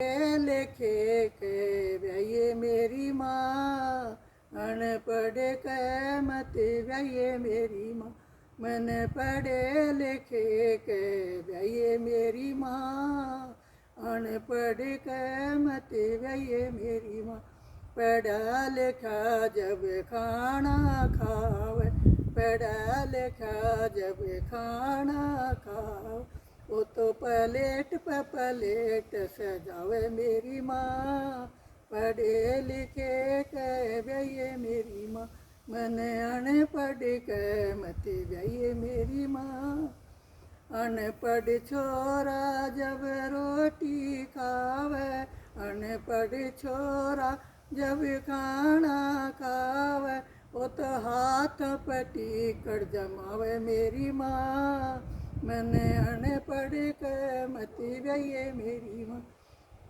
लिखे के ये मेरी माँ, अनपढ़ के मत ये मेरी माँ। मन पढ़े लिखे के ये मेरी माँ, अनपढ़ के मत ये मेरी माँ। पढ़ा लिखा जब खाना खावे, पढ़ा लिखा जब खाना खावे, वो तो प्लेट पे प्लेट सजावे मेरी माँ। पढ़े लिखे के ये मेरी माँ, मन अनपढ़ के मत ये मेरी माँ। अनपढ़ छोरा जब रोटी खावे, अनपढ़ छोरा जब खाना खावे, वो तो हाथ पटी कर जमावे मेरी माँ। मैंने अनपढ़ के मत ये मेरी माँ।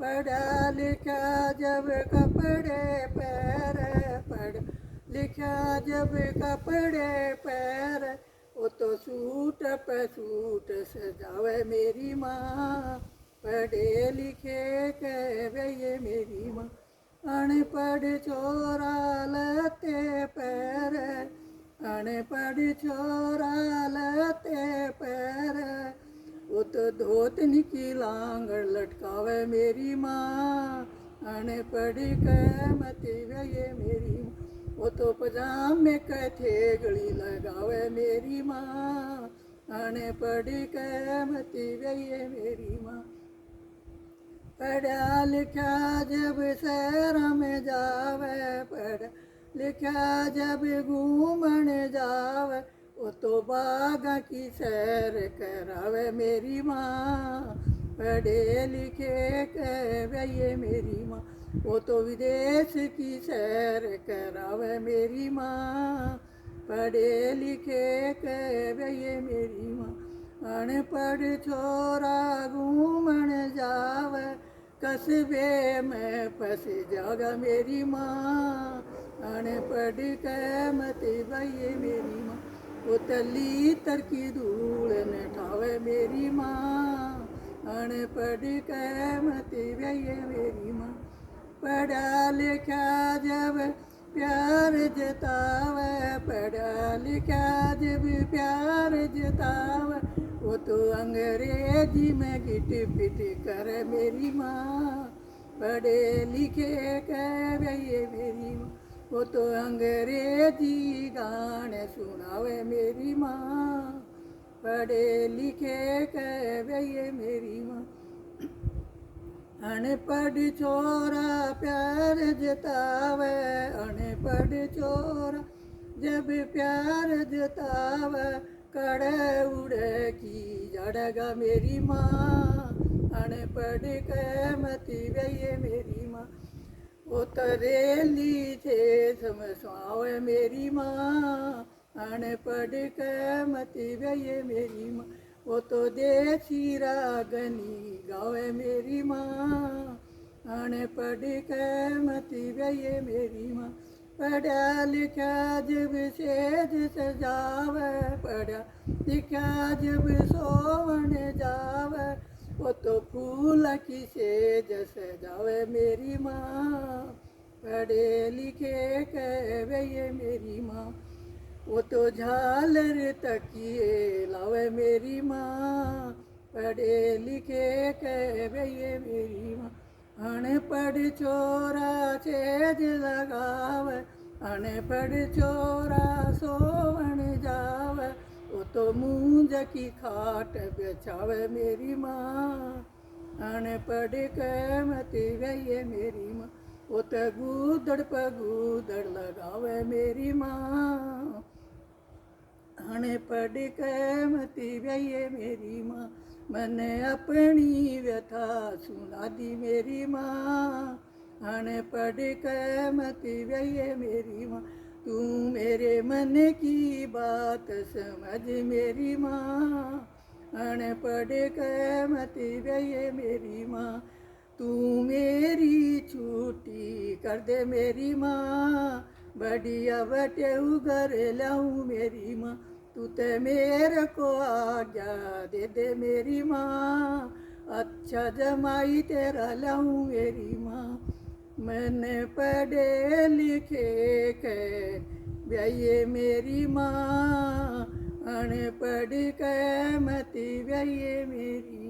पढ़ा लिखा जब कपड़े पैर, पढ़ लिखा जब कपड़े पैर, वो तो सूट पे सूट सजावे मेरी माँ। पढ़े लिखे के ये मेरी माँ, अनपढ़ छोरा लते पैर, अनपढ़ छोरा लते पैर, वो तो धोतनी की लांगड़ लटकावे मेरी माँ। अनपढ़ के मत ये मेरी माँ, वो तो पजामे के थेगड़ी लगावे मेरी माँ। अनपढ़ के मत ये मेरी माँ। पढ़ा लिखा जब शहर में जावे, पढ़ा लिखा जब घूमन जावे, वो तो बागा की सैर करावे मेरी माँ। पढ़े लिखे के ये मेरी माँ, वो तो विदेश की सैर करावे मेरी माँ। पढ़े लिखे के ये मेरी माँ, अनपढ़ छोरा घूमन जावे, कस्बे में फंस जागा मेरी माँ। अनपढ़ के मत ये मेरी माँ, वो तली तर की धूल न ठावे मेरी माँ। अनपढ़ के मत ये मेरी माँ। पढ़ा लिखा जब प्यार जतावे, पढ़ा लिखा जब प्यार जतावे, वो तो अंग्रेजी में गिट पिट कर मेरी माँ। पढ़े लिखे के ये मेरी माँ, वो तो अंग्रेजी गाने सुनावे मेरी माँ। पढ़े लिखे के ये मेरी माँ, अनपढ़ छोरा प्यार जतावे, अनपढ़ छोरा जब प्यार जतावे, कड़े उड़े की जड़गा मेरी माँ। अनपढ़ के मत ये मेरी माँ, वो तरेली थे समझावे मेरी माँ। अनपढ़ के मत ये मेरी माँ, वो तो देसी रागनी गावे मेरी माँ। अनपढ़ के मत ये मेरी माँ। पढ़ा लिखा जब सेज सजावे, पढ़ा लिखा जब सोवन जावे, वो तो फूल की सेज सजावे मेरी माँ। पढ़े लिखे के ये मेरी माँ, वो तो झालर तकिए लावे मेरी माँ। पढ़े लिखे के ये मेरी माँ, अनपढ़ छोरा सेज लगावे, अनपढ़ छोरा सोवन जावे, वो तो मूंज की खाट बिछावे मेरी माँ। अनपढ़ के मत ये मेरी माँ, वो तो गूदड़ पर गूदड़ लगावे मेरी माँ। अनपढ़ के मत ये मेरी माँ, मैंने अपनी व्यथा सुना दी मेरी माँ। अनपढ़ के मत ये मेरी माँ, तू मेरे मन की बात समझ मेरी माँ। अनपढ़ के मत ये मेरी माँ, तू मेरी छुट्टी कर दे मेरी माँ। बढ़िया बटे उगर लाऊं मेरी माँ, तू तो मेरे को आज्ञा दे दे मेरी माँ। अच्छा जमाई तेरा लाऊं मेरी माँ। मैंने पढ़े लिखे के ब्याइए मेरी माँ, अनपढ़ के मती ब्याइए मेरी